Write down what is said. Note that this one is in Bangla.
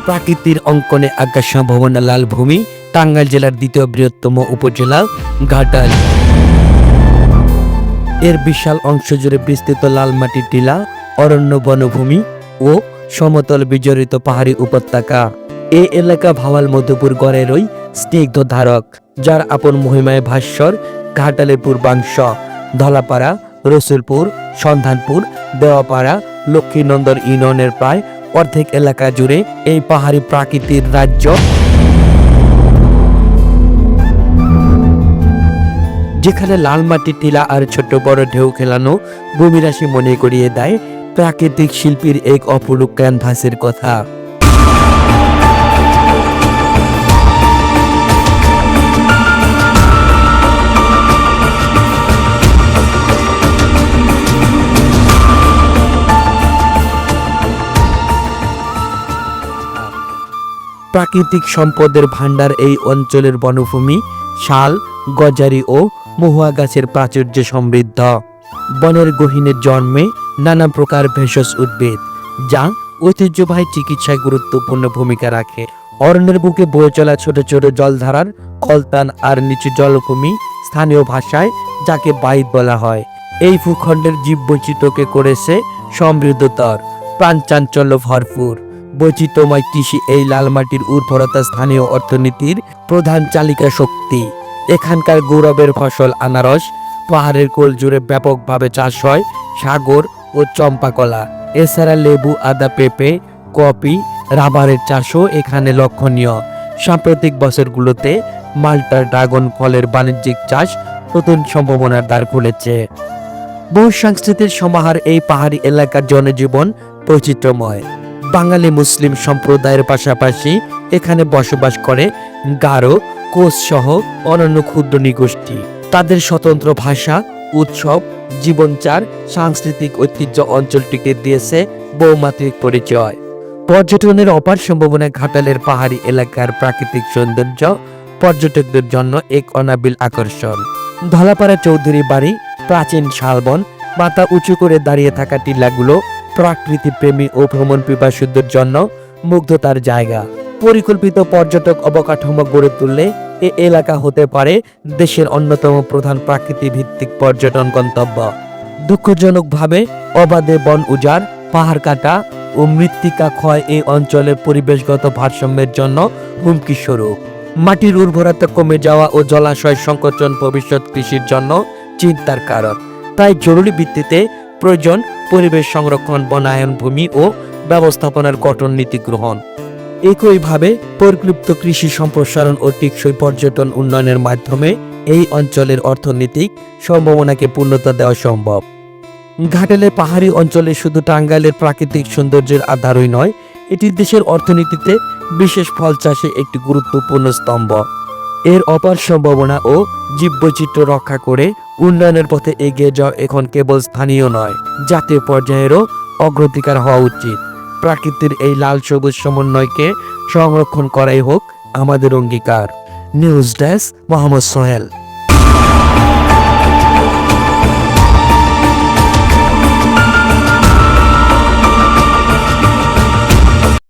প্রাকৃতির অঙ্কনে আঁকা সম্ভাবনা লালভূমি টাঙ্গাইল জেলার দ্বিতীয় বৃহত্তম উপজেলা ঘাটাল। এর বিশাল অংশ জুড়ে বিস্তৃত লাল মাটির টিলা, অরণ্য, বনভূমি ও সমতল বিজড়িত পাহাড়ি উপত্যকা। এই এলাকা ভাওয়াল মধুপুর গড়েরই স্নিগ্ধ ধারক, যার আপন মহিমায় ভাস্বর ঘাটালের পূর্বাংশ ধলাপাড়া, রসুলপুর, সন্ধানপুর, দেওয়াপাড়া, লক্ষ্মীনন্দন ইউনিয়নের প্রায় অর্ধেক এলাকা জুড়ে এই পাহাড়ি প্রাকৃতির রাজ্য, যেখানে লাল মাটির টিলা আর ছোট বড় ঢেউ খেলানো ভূমিরাশি মনে করিয়ে দেয় প্রাকৃতিক শিল্পীর এক অপরূপ ক্যানভাসের কথা। প্রাকৃতিক সম্পদের ভাণ্ডার এই অঞ্চলের বনভূমি শাল, গজারি ও মহুয়া গাছের প্রাচুর্যে সমৃদ্ধ। বনের গহীনে জন্মে নানা প্রকার ভেষজ উদ্ভিদ, যা ঐতিহ্যবাহী চিকিৎসায় গুরুত্বপূর্ণ ভূমিকা রাখে। অরণ্যের বুকে বয়ে চলা ছোট ছোট জলধারার কলতান আর নিচু জলভূমি, স্থানীয় ভাষায় যাকে বাইত বলা হয়, এই ভূখণ্ডের জীববৈচিত্র্যকে করেছে সমৃদ্ধতর, প্রাণচাঞ্চল্য ভরপুর। বৈচিত্র্যময় কৃষি এই লাল মাটির উর্বরতা স্থানীয় অর্থনীতির প্রধান চালিকা শক্তি। এখানকার গৌরবের ফসল আনারস, পাহাড়ের কোল জুড়ে ব্যাপকভাবে চাষ হয় সাগর ও চম্পা কলা। এছাড়া লেবু, আদা, পেঁপে, কফি, রাবারের চাষও এখানে লক্ষণীয়। সাম্প্রতিক বছরগুলোতে মাল্টার ড্রাগন ফলের বাণিজ্যিক চাষ নতুন সম্ভাবনার দ্বার খুলেছে। বহু সংস্কৃতির সমাহার এই পাহাড়ি এলাকার জনজীবন বৈচিত্র্যময়। বাঙালি মুসলিম সম্প্রদায়ের পাশাপাশি এখানে বসবাস করে গারো, কোচ সহ অন্যান্য ক্ষুদ্র নৃগোষ্ঠী। তাদের স্বতন্ত্র ভাষা, উৎসব, জীবনচার, সাংস্কৃতিক ঐতিহ্য অঞ্চলটিকে দিয়েছে বহুমাত্রিক পরিচয়। পর্যটনের অপার সম্ভাবনা ঘাটালের পাহাড়ি এলাকার প্রাকৃতিক সৌন্দর্য পর্যটকদের জন্য এক অনাবিল আকর্ষণ। ধলাপাড়া চৌধুরী বাড়ি, প্রাচীন শালবন, মাথা উঁচু করে দাঁড়িয়ে থাকা টিলাগুলো প্রকৃতি প্রেমী ও ভ্রমণ পিপাসুদের জন্য মুগ্ধতার জায়গা। পরিকল্পিত পর্যটক অবকাঠামো গড়ে তুললে এ এলাকা হতে পারে দেশের অন্যতম প্রধান প্রাকৃতিক ভিত্তিক পর্যটন গন্তব্য। দুঃখজনকভাবে অবাধে বন উজাড়, পাহাড় কাটা ও মৃত্তিকা ক্ষয় এই অঞ্চলের পরিবেশগত ভারসাম্যের জন্য হুমকি স্বরূপ। মাটির উর্বরতা কমে যাওয়া ও জলাশয় সংকোচন ভবিষ্যৎ কৃষির জন্য চিন্তার কারণ। তাই জরুরি ভিত্তিতে প্রয়োজন পরিবেশ সংরক্ষণ, বনায়ন, ভূমি ও ব্যবস্থাপনার কঠোর নীতি গ্রহণ। একইভাবে পরিকল্পিত কৃষি সম্প্রসারণ ও টেকসই পর্যটন উন্নয়নের মাধ্যমে এই অঞ্চলের অর্থনৈতিক সম্ভাবনাকে পূর্ণতা দেওয়া সম্ভব। ঘাটালের পাহাড়ি অঞ্চলে শুধু টাঙ্গাইলের প্রাকৃতিক সৌন্দর্যের আধারই নয়, এটি দেশের অর্থনীতিতে বিশেষ ফল চাষে একটি গুরুত্বপূর্ণ স্তম্ভ। এর অপার সম্ভাবনা ও জীববৈচিত্র্য রক্ষা করে উন্নয়নের পথে এগিয়ে যাওয়া এখন কেবল স্থানীয় নয়, জাতীয় পর্যায়েরও অগ্রাধিকার হওয়া উচিত। প্রাকৃতির এই লাল সবুজ সমন্বয়কে সংরক্ষণ করাই হোক আমাদের অঙ্গীকার। News desk, Mohammad Sohel.